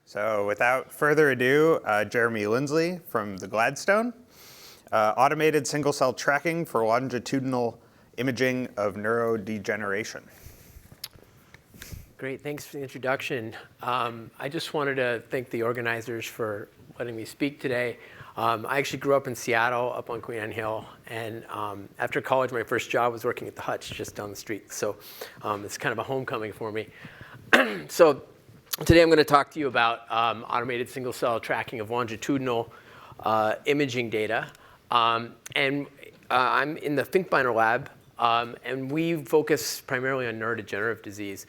So without further ado, Jeremy Linsley from the Gladstone, automated single-cell tracking for longitudinal imaging of neurodegeneration. Great, thanks for the introduction. I just wanted to thank the organizers for letting me speak today. I actually grew up in Seattle, up on Queen Anne Hill, and after college, my first job was working at the Hutch just down the street. So it's kind of a homecoming for me. So today I'm going to talk to you about automated single-cell tracking of longitudinal imaging data. I'm in the ThinkBinder lab, and we focus primarily on neurodegenerative disease.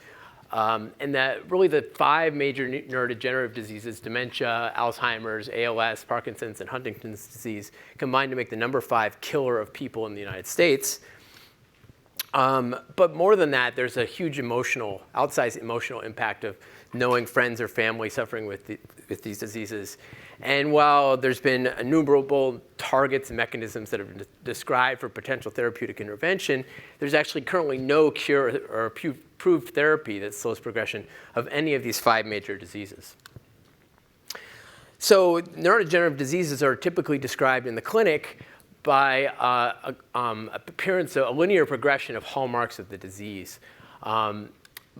And that really the 5 major neurodegenerative diseases, dementia, Alzheimer's, ALS, Parkinson's, and Huntington's disease, combine to make the number 5 killer of people in the United States. But more than that, there's a huge outsized emotional impact of knowing friends or family suffering with these diseases. And while there's been innumerable targets and mechanisms that have been described for potential therapeutic intervention, there's actually currently no cure or approved therapy that slows progression of any of these 5 major diseases. So neurodegenerative diseases are typically described in the clinic by appearance of a linear progression of hallmarks of the disease.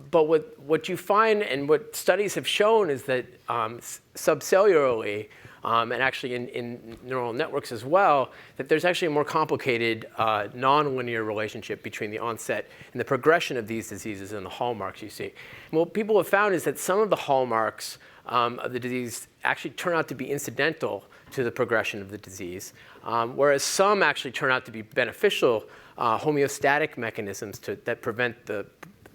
But what you find and what studies have shown is that subcellularly, and actually in neural networks as well, that there's actually a more complicated nonlinear relationship between the onset and the progression of these diseases and the hallmarks you see. And what people have found is that some of the hallmarks of the disease actually turn out to be incidental to the progression of the disease, whereas some actually turn out to be beneficial homeostatic mechanisms that prevent the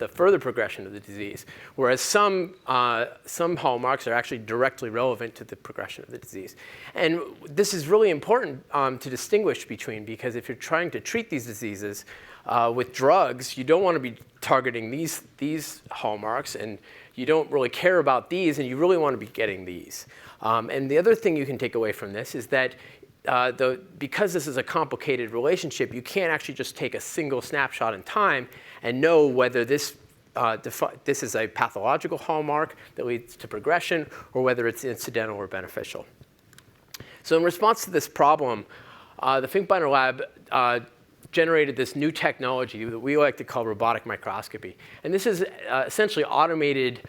further progression of the disease, whereas some hallmarks are actually directly relevant to the progression of the disease. And this is really important to distinguish between, because if you're trying to treat these diseases with drugs, you don't want to be targeting these hallmarks, and you don't really care about these, and you really want to be getting these. And the other thing you can take away from this is that because this is a complicated relationship, you can't actually just take a single snapshot in time and know whether this is a pathological hallmark that leads to progression or whether it's incidental or beneficial. So in response to this problem, the ThinkBinder lab generated this new technology that we like to call robotic microscopy. And this is essentially automated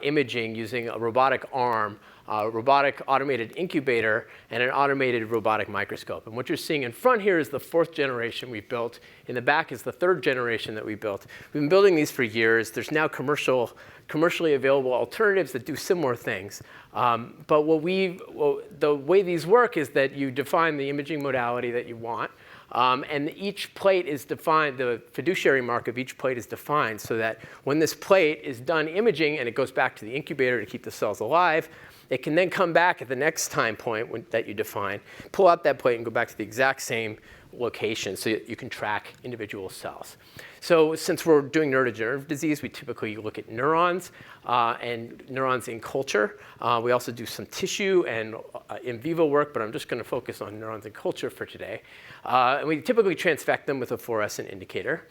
imaging using a robotic arm, a robotic automated incubator, and an automated robotic microscope. And what you're seeing in front here is the 4th generation we've built. In the back is the 3rd generation that we built. We've been building these for years. There's now commercially available alternatives that do similar things. But the way these work is that you define the imaging modality that you want. And each plate is defined, the fiduciary mark of each plate is defined so that when this plate is done imaging and it goes back to the incubator to keep the cells alive, it can then come back at the next time point that you define, pull out that plate and go back to the exact same location so that you can track individual cells. So since we're doing neurodegenerative disease, we typically look at neurons and neurons in culture. We also do some tissue and in vivo work, but I'm just going to focus on neurons in culture for today. And we typically transfect them with a fluorescent indicator.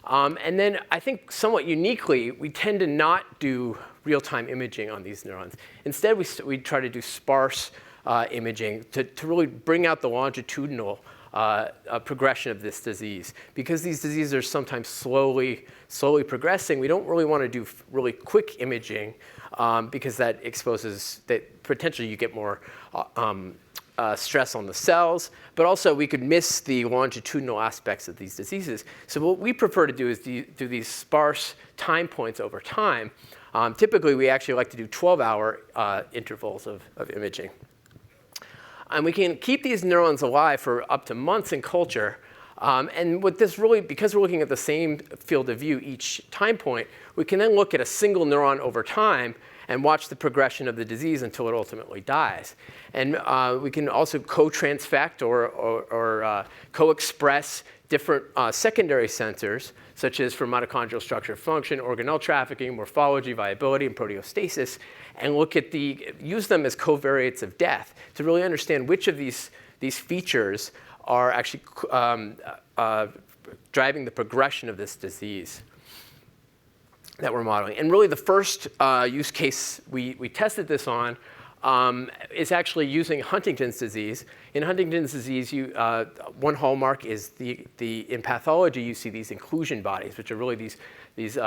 And then I think somewhat uniquely, we tend to not do real-time imaging on these neurons. Instead, we try to do sparse imaging to really bring out the longitudinal progression of this disease. Because these diseases are sometimes slowly progressing, we don't really want to do really quick imaging because that exposes that potentially you get more stress on the cells, but also we could miss the longitudinal aspects of these diseases. So what we prefer to do is do these sparse time points over time. Typically, we actually like to do 12-hour intervals of imaging. And we can keep these neurons alive for up to months in culture. And with this really, because we're looking at the same field of view each time point, we can then look at a single neuron over time and watch the progression of the disease until it ultimately dies. And we can also co-transfect or co-express different secondary sensors, such as for mitochondrial structure function, organelle trafficking, morphology, viability, and proteostasis, and use them as covariates of death to really understand which of these features are actually driving the progression of this disease. that we're modeling. And really the first use case we tested this on is actually using Huntington's disease. In Huntington's disease, one hallmark is in pathology, you see these inclusion bodies, which are really these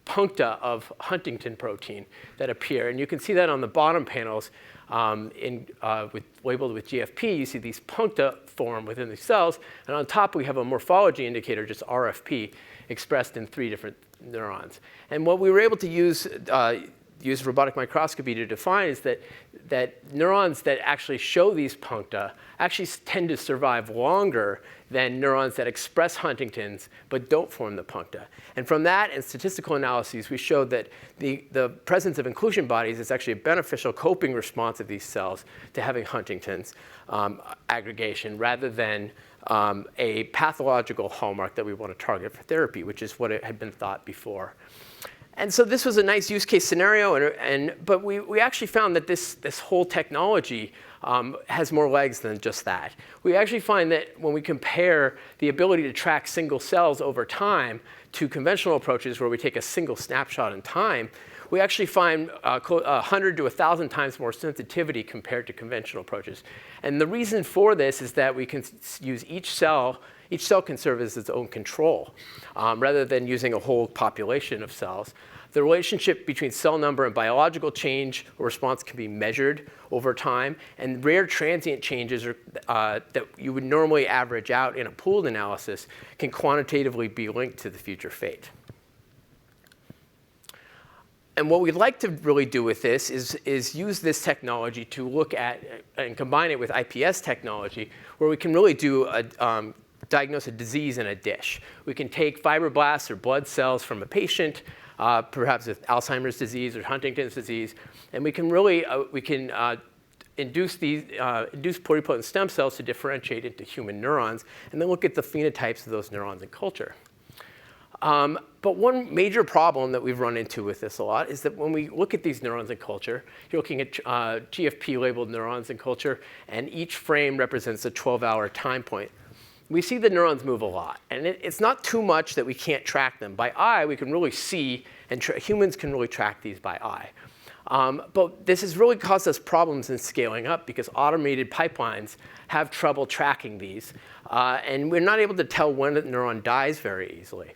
puncta of Huntington protein that appear. And you can see that on the bottom panels labeled with GFP. You see these puncta form within the cells. And on top, we have a morphology indicator, just RFP, expressed in 3 different neurons. And what we were able to use robotic microscopy to define is that neurons that actually show these puncta actually tend to survive longer than neurons that express Huntington's but don't form the puncta. And from that and statistical analyses, we showed that the presence of inclusion bodies is actually a beneficial coping response of these cells to having Huntington's aggregation rather than a pathological hallmark that we want to target for therapy, which is what it had been thought before. And so this was a nice use case scenario, but we actually found that this whole technology has more legs than just that. We actually find that when we compare the ability to track single cells over time to conventional approaches where we take a single snapshot in time, we actually find 100 to 1,000 times more sensitivity compared to conventional approaches. And the reason for this is that we can use each cell can serve as its own control, rather than using a whole population of cells. The relationship between cell number and biological change or response can be measured over time, and rare transient changes that you would normally average out in a pooled analysis can quantitatively be linked to the future fate. And what we'd like to really do with this is use this technology to look at and combine it with IPS technology, where we can really do diagnose a disease in a dish. We can take fibroblasts or blood cells from a patient, perhaps with Alzheimer's disease or Huntington's disease, and we can really induce pluripotent stem cells to differentiate into human neurons, and then look at the phenotypes of those neurons in culture. But one major problem that we've run into with this a lot is that when we look at these neurons in culture, you're looking at GFP-labeled neurons in culture, and each frame represents a 12-hour time point. We see the neurons move a lot, and it's not too much that we can't track them. By eye, we can really see, and humans can really track these by eye. But this has really caused us problems in scaling up because automated pipelines have trouble tracking these, and we're not able to tell when a neuron dies very easily.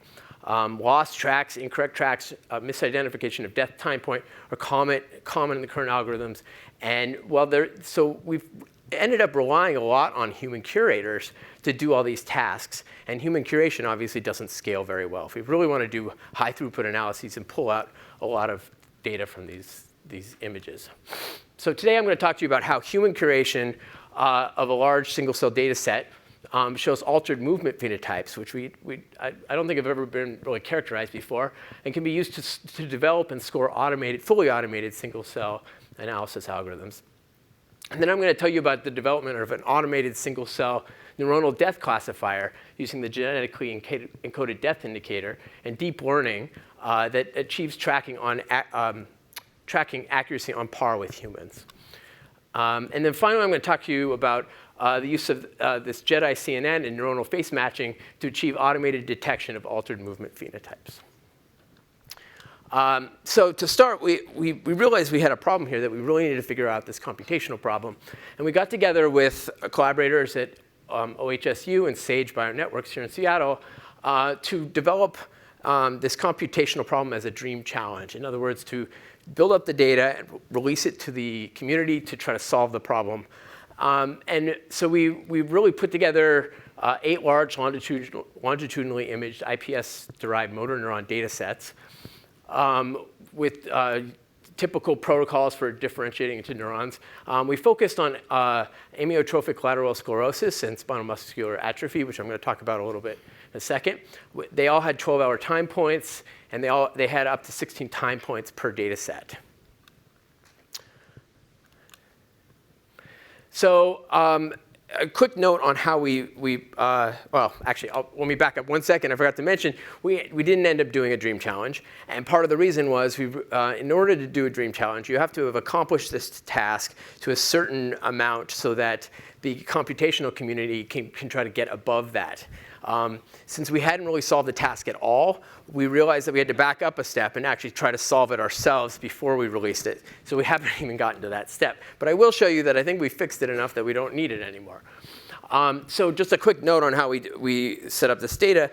Lost tracks, incorrect tracks, misidentification of death time point are common in the current algorithms. And so we've ended up relying a lot on human curators to do all these tasks. And human curation obviously doesn't scale very well. If we really want to do high throughput analyses and pull out a lot of data from these images. So today I'm going to talk to you about how human curation of a large single cell data set shows altered movement phenotypes, which I don't think have ever been really characterized before, and can be used to develop and score fully automated single cell analysis algorithms. And then I'm going to tell you about the development of an automated single cell neuronal death classifier using the genetically encoded death indicator and deep learning that achieves tracking accuracy on par with humans. And then finally, I'm going to talk to you about the use of this GECI-CNN and neuronal face matching to achieve automated detection of altered movement phenotypes. So to start, we realized we had a problem here that we really needed to figure out this computational problem. And we got together with collaborators at OHSU and Sage Bionetworks here in Seattle to develop this computational problem as a dream challenge. In other words, to build up the data and release it to the community to try to solve the problem. And so we really put together 8 large longitudinally imaged IPS-derived motor neuron data sets with typical protocols for differentiating into neurons. We focused on amyotrophic lateral sclerosis and spinal muscular atrophy, which I'm going to talk about a little bit in a second. They all had 12-hour time points, and they had up to 16 time points per data set. So a quick note on how well, actually, let me back up 1 second. I forgot to mention, we didn't end up doing a dream challenge. And part of the reason was, in order to do a dream challenge, you have to have accomplished this task to a certain amount so that the computational community can try to get above that. Since we hadn't really solved the task at all, we realized that we had to back up a step and actually try to solve it ourselves before we released it. So we haven't even gotten to that step. But I will show you that I think we fixed it enough that we don't need it anymore. So just a quick note on how we set up this data.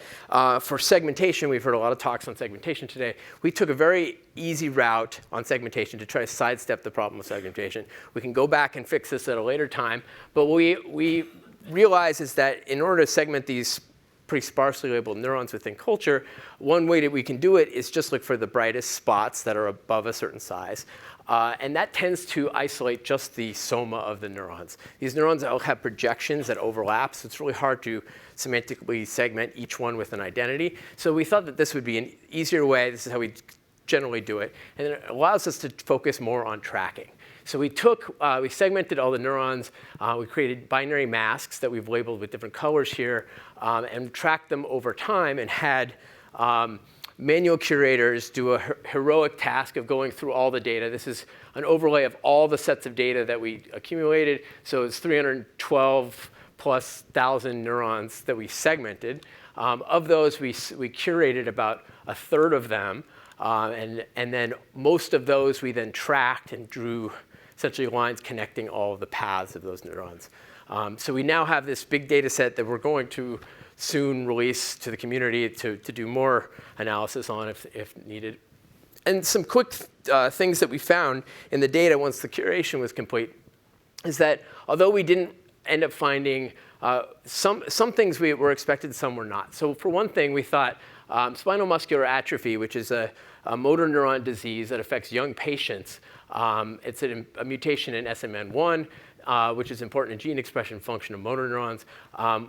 For segmentation, we've heard a lot of talks on segmentation today. We took a very easy route on segmentation to try to sidestep the problem of segmentation. We can go back and fix this at a later time. But what we realize is that in order to segment these pretty sparsely labeled neurons within culture, one way that we can do it is just look for the brightest spots that are above a certain size. And that tends to isolate just the soma of the neurons. These neurons all have projections that overlap, so it's really hard to semantically segment each one with an identity. So we thought that this would be an easier way. This is how we generally do it. And it allows us to focus more on tracking. So we segmented all the neurons. We created binary masks that we've labeled with different colors here, and tracked them over time and had manual curators do a heroic task of going through all the data. This is an overlay of all the sets of data that we accumulated. So it's 312 plus thousand neurons that we segmented. Of those, we curated about a third of them. And then most of those we then tracked and drew essentially lines connecting all of the paths of those neurons. So we now have this big data set that we're going to soon release to the community to do more analysis on if needed. And some quick things that we found in the data once the curation was complete is that although we didn't end up finding some things we were expected, some were not. So for one thing, we thought spinal muscular atrophy, which is a motor neuron disease that affects young patients. It's a mutation in SMN1, which is important in gene expression function of motor neurons.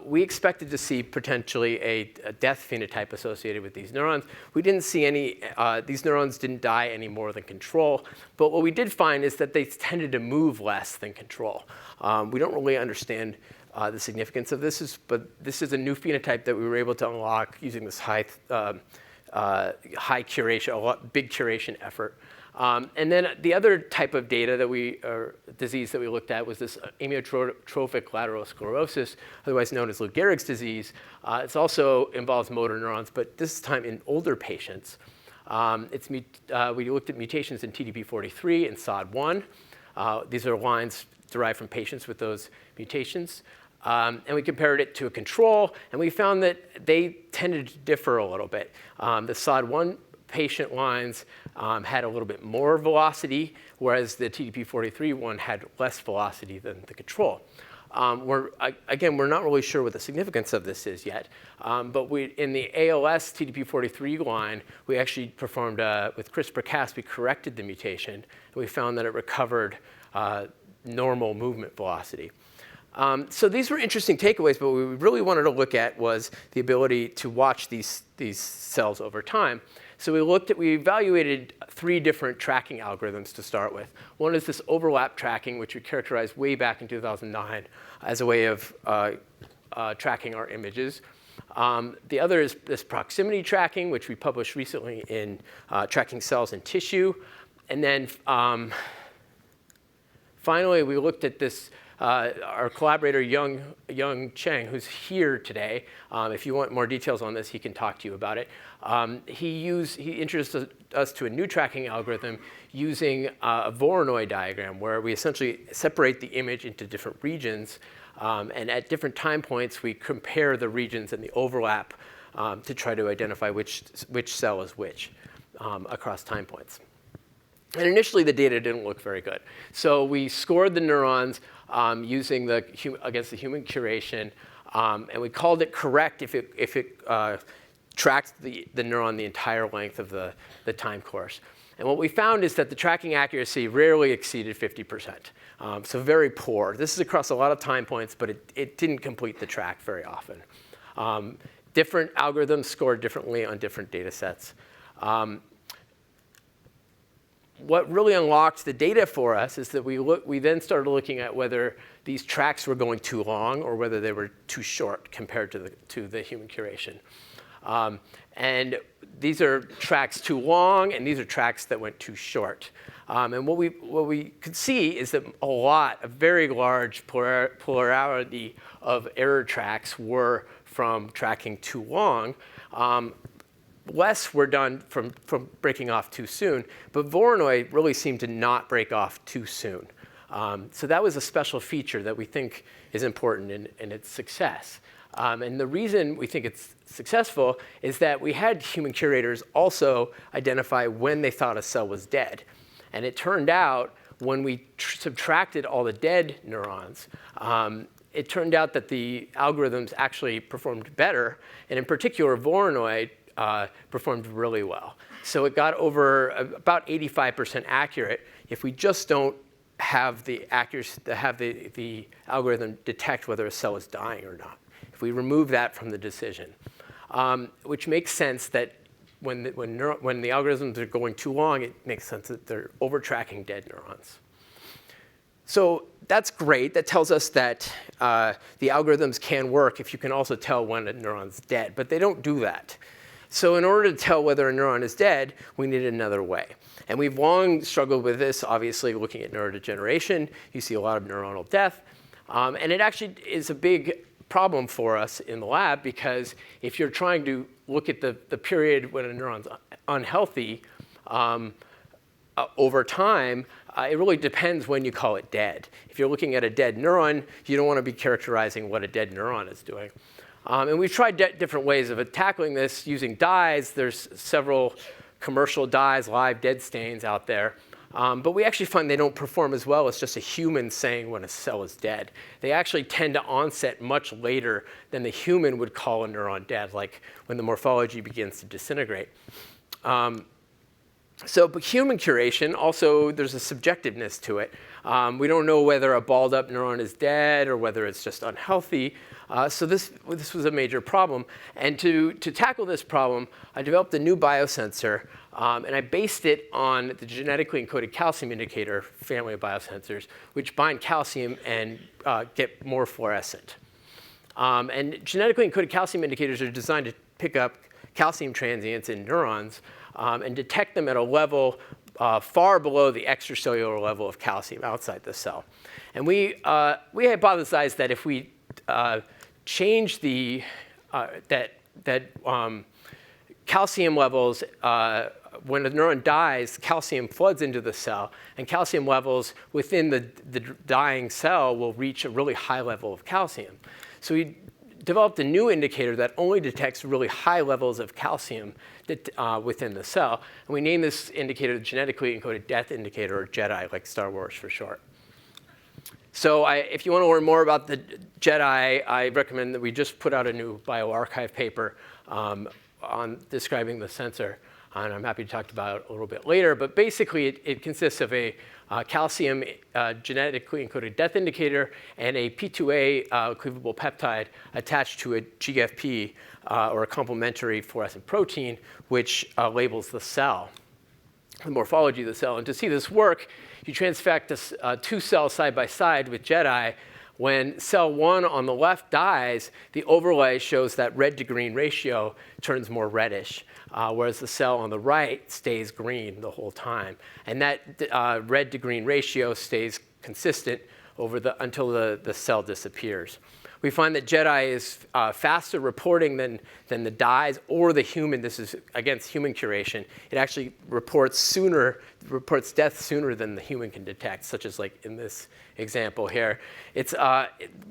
We expected to see potentially a death phenotype associated with these neurons. We didn't see any, these neurons didn't die any more than control. But what we did find is that they tended to move less than control. We don't really understand the significance of this, but this is a new phenotype that we were able to unlock using this high curation, big curation effort. And then the other type of data that disease that we looked at was this amyotrophic lateral sclerosis, otherwise known as Lou Gehrig's disease. It also involves motor neurons, but this time in older patients. We looked at mutations in TDP43 and SOD1. These are lines derived from patients with those mutations. And we compared it to a control, and we found that they tended to differ a little bit. The SOD1 patient lines had a little bit more velocity, whereas the TDP43 one had less velocity than the control. We're not really sure what the significance of this is yet, but in the ALS TDP43 line, we actually performed, with CRISPR-Cas, we corrected the mutation, and we found that it recovered normal movement velocity. So these were interesting takeaways, but what we really wanted to look at was the ability to watch these cells over time. So we evaluated 3 different tracking algorithms to start with. One is this overlap tracking, which we characterized way back in 2009 as a way of tracking our images. The other is this proximity tracking, which we published recently in Tracking Cells and Tissue. And then finally, we looked at this our collaborator, Young Cheng, who's here today. If you want more details on this, he can talk to you about it. He introduced us to a new tracking algorithm using a Voronoi diagram, where we essentially separate the image into different regions. And at different time points, we compare the regions and the overlap to try to identify which cell is which across time points. And initially, the data didn't look very good. So we scored the neurons using against the human curation, and we called it correct if it tracked the neuron the entire length of the time course. And what we found is that the tracking accuracy rarely exceeded 50%, so very poor. This is across a lot of time points, but it didn't complete the track very often. Different algorithms scored differently on different data sets. What really unlocked the data for us is that we then started looking at whether these tracks were going too long or whether they were too short compared to the human curation. And these are tracks too long, and these are tracks that went too short. And what we could see is that a very large plurality of error tracks were from tracking too long. Less were done from breaking off too soon, but Voronoi really seemed to not break off too soon. So that was a special feature that we think is important in its success. And the reason we think it's successful is that we had human curators also identify when they thought a cell was dead. And it turned out when we subtracted all the dead neurons, it turned out that the algorithms actually performed better. And in particular, Voronoi performed really well. So it got over about 85% accurate if we just don't have the accuracy, have the algorithm detect whether a cell is dying or not. If we remove that from the decision, which makes sense that when the algorithms are going too long, it makes sense that they're over-tracking dead neurons. So that's great. That tells us that the algorithms can work if you can also tell when a neuron's dead. But they don't do that. So in order to tell whether a neuron is dead, we need another way. And we've long struggled with this, obviously, looking at neurodegeneration. You see a lot of neuronal death. And it actually is a big problem for us in the lab, because if you're trying to look at the period when a neuron's unhealthy over time, it really depends when you call it dead. If you're looking at a dead neuron, you don't want to be characterizing what a dead neuron is doing. And we've tried different ways of tackling this using dyes. There's several commercial dyes, live dead stains out there. But we actually find they don't perform as well as just a human saying when a cell is dead. They actually tend to onset much later than the human would call a neuron dead, like when the morphology begins to disintegrate. But human curation, also there's a subjectiveness to it. We don't know whether a balled up neuron is dead or whether it's just unhealthy. So this was a major problem. And to tackle this problem, I developed a new biosensor, and I based it on the genetically encoded calcium indicator family of biosensors, which bind calcium and get more fluorescent. And genetically encoded calcium indicators are designed to pick up calcium transients in neurons and detect them at a level far below the extracellular level of calcium outside the cell. And we hypothesized that if we change the calcium levels, when a neuron dies, calcium floods into the cell, and calcium levels within the dying cell will reach a really high level of calcium. So we developed a new indicator that only detects really high levels of calcium within the cell. And we named this indicator the Genetically Encoded Death Indicator, or GEDI, like Star Wars for short. So if you want to learn more about the GEDI, I recommend that we just put out a new bioRxiv paper on describing the sensor. And I'm happy to talk about it a little bit later. But basically, it consists of a calcium genetically encoded death indicator and a P2A cleavable peptide attached to a GFP, or a complementary fluorescent protein, which labels the cell, the morphology of the cell. And to see this work, you transfect two cells side by side with GEDI. When cell 1 on the left dies, the overlay shows that red to green ratio turns more reddish, whereas the cell on the right stays green the whole time. And that red to green ratio stays consistent until the cell disappears. We find that GEDI is faster reporting than the dyes or the human. This is against human curation. It actually reports death sooner than the human can detect, such as like in this example here.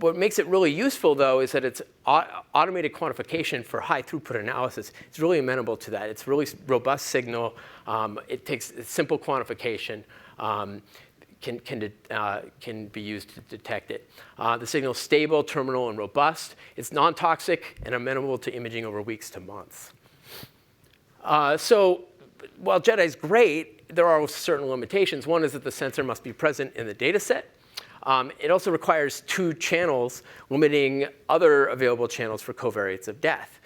What makes it really useful, though, is that it's automated quantification for high throughput analysis. It's really amenable to that. It's a really robust signal. It takes simple quantification. Can be used to detect it. The signal is stable, terminal, and robust. It's non-toxic and amenable to imaging over weeks to months. So while GEDI is great, there are certain limitations. One is that the sensor must be present in the data set. It also requires 2 channels, limiting other available channels for covariates of death.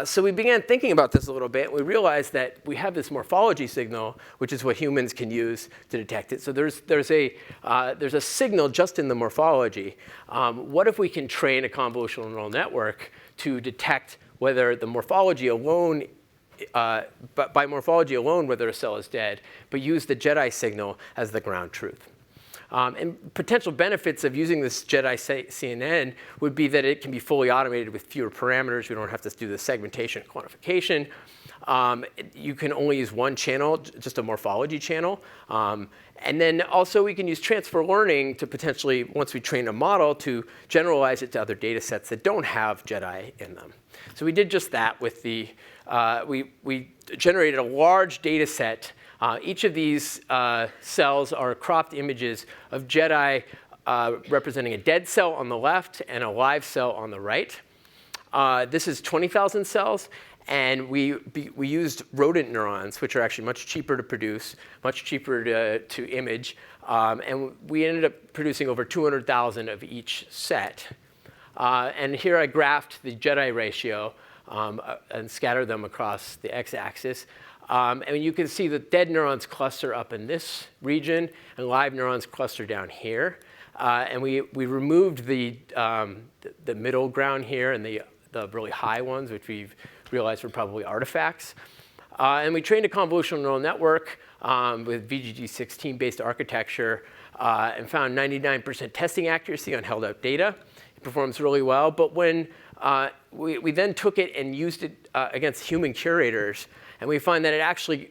So we began thinking about this a little bit. We realized that we have this morphology signal, which is what humans can use to detect it. So there's a signal just in the morphology. What if we can train a convolutional neural network to detect whether the morphology alone, by morphology alone, whether a cell is dead, but use the GEDI signal as the ground truth? And potential benefits of using this GECI-CNN would be that it can be fully automated with fewer parameters. We don't have to do the segmentation and quantification. You can only use one channel, just a morphology channel. And then also we can use transfer learning to potentially, once we train a model, to generalize it to other data sets that don't have GEDI in them. So we did just that with the, we generated a large data set. Each of these cells are cropped images of GEDI representing a dead cell on the left and a live cell on the right. This is 20,000 cells. And we used rodent neurons, which are actually much cheaper to produce, much cheaper to image. And we ended up producing over 200,000 of each set. And here I graphed the GEDI ratio and scattered them across the x-axis. And you can see that dead neurons cluster up in this region, and live neurons cluster down here. And we removed the middle ground here and the really high ones, which we've realized were probably artifacts. And we trained a convolutional neural network with VGG16-based architecture and found 99% testing accuracy on held-out data. It performs really well. But when we then took it and used it against human curators, and we find that it actually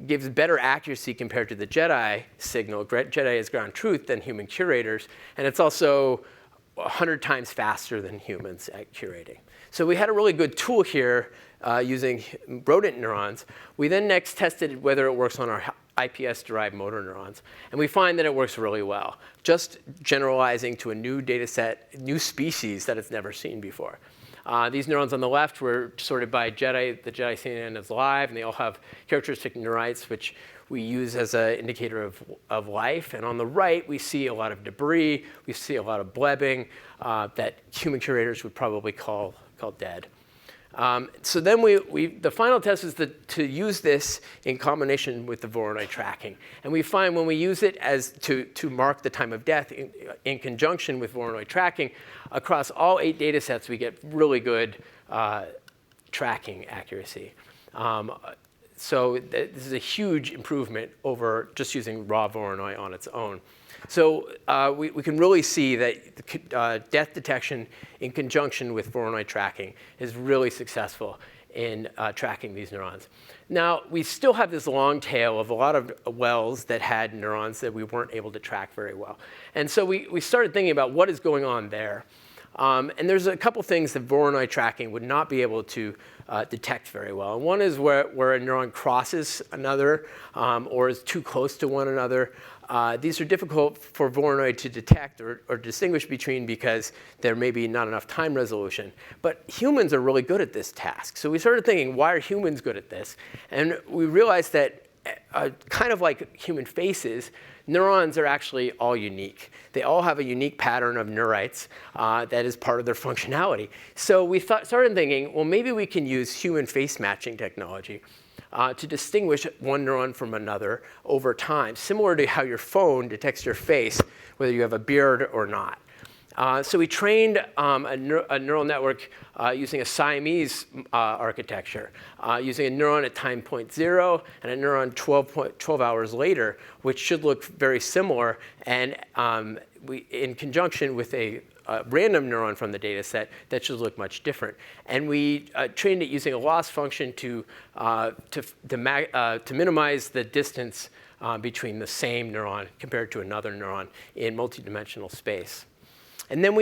gives better accuracy compared to the GEDI signal. GEDI is ground truth than human curators. And it's also 100 times faster than humans at curating. So we had a really good tool here using rodent neurons. We then next tested whether it works on our IPS-derived motor neurons. And we find that it works really well, just generalizing to a new data set, new species that it's never seen before. These neurons on the left were sorted by GEDI. The GECI-CNN is live, and they all have characteristic neurites, which we use as an indicator of life. And on the right, we see a lot of debris. We see a lot of blebbing that human curators would probably call dead. So then the final test is to use this in combination with the Voronoi tracking. And we find when we use it as to mark the time of death in conjunction with Voronoi tracking, across all 8 data sets, we get really good tracking accuracy. So this is a huge improvement over just using raw Voronoi on its own. So we can really see that death detection in conjunction with Voronoi tracking is really successful in tracking these neurons. Now, we still have this long tail of a lot of wells that had neurons that we weren't able to track very well. And so we started thinking about what is going on there. And there's a couple things that Voronoi tracking would not be able to detect very well. And one is where a neuron crosses another or is too close to one another. These are difficult for Voronoi to detect or distinguish between because there may be not enough time resolution. But humans are really good at this task. So we started thinking, why are humans good at this? And we realized that kind of like human faces, neurons are actually all unique. They all have a unique pattern of neurites that is part of their functionality. So we started thinking, well, maybe we can use human face matching technology to distinguish one neuron from another over time, similar to how your phone detects your face, whether you have a beard or not. So we trained a neural network using a Siamese architecture, using a neuron at time point 0 and a neuron 12 hours later, which should look very similar, and in conjunction with a random neuron from the data set that should look much different. And we trained it using a loss function to minimize the distance between the same neuron compared to another neuron in multidimensional space. And then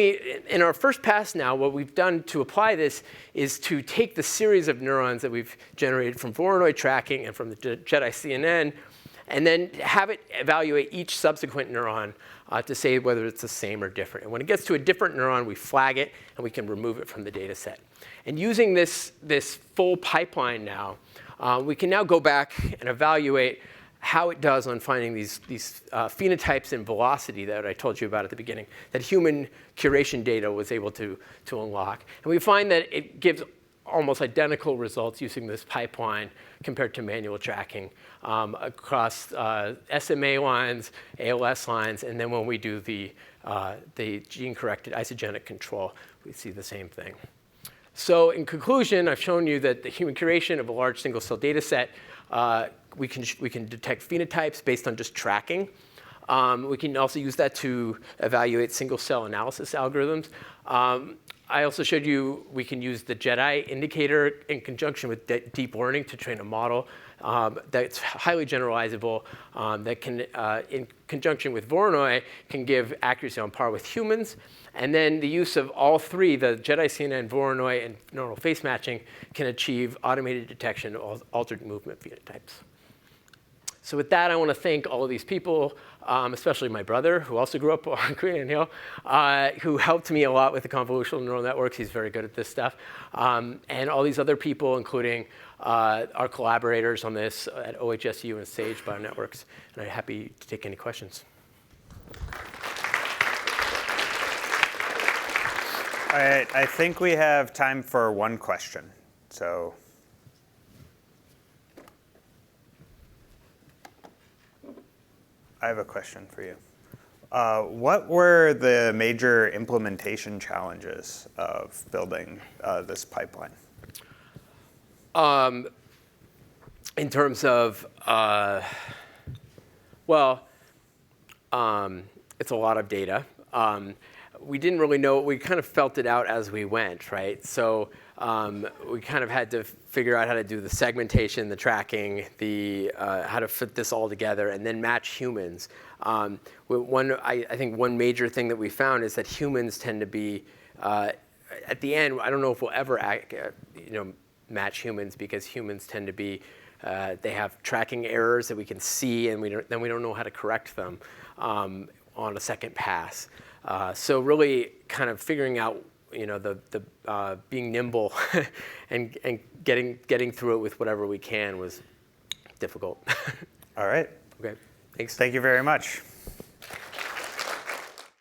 in our first pass now, what we've done to apply this is to take the series of neurons that we've generated from Voronoi tracking and from the GECI-CNN, and then have it evaluate each subsequent neuron to say whether it's the same or different. And when it gets to a different neuron, we flag it, and we can remove it from the data set. And using this full pipeline now, we can now go back and evaluate how it does on finding these phenotypes and velocity that I told you about at the beginning, that human curation data was able to unlock. And we find that it gives almost identical results using this pipeline compared to manual tracking across SMA lines, ALS lines, and then when we do the gene-corrected isogenic control, we see the same thing. So in conclusion, I've shown you that the human curation of a large single-cell data set, we can detect phenotypes based on just tracking. We can also use that to evaluate single-cell analysis algorithms. I also showed you we can use the GEDI indicator in conjunction with deep learning to train a model that's highly generalizable, that can, in conjunction with Voronoi, can give accuracy on par with humans. And then the use of all three, the GEDI-CNN, Voronoi, and neural face matching, can achieve automated detection of altered movement phenotypes. So with that, I want to thank all of these people, especially my brother, who also grew up on Queen Hill, who helped me a lot with the convolutional neural networks. He's very good at this stuff. And all these other people, including our collaborators on this at OHSU and Sage Bionetworks. And I'm happy to take any questions. All right, I think we have time for one question. So. I have a question for you. What were the major implementation challenges of building this pipeline? In terms of, it's a lot of data. We didn't really know, we kind of felt it out as we went, right? So we kind of had to figure out how to do the segmentation, the tracking, how to fit this all together, and then match humans. I think one major thing that we found is that humans tend to be, at the end, I don't know if we'll ever match humans, because humans tend to be, they have tracking errors that we can see, and then we don't know how to correct them on a second pass. So really kind of figuring out, being nimble and getting through it with whatever we can was difficult. All right. Okay, thanks. Thank you very much.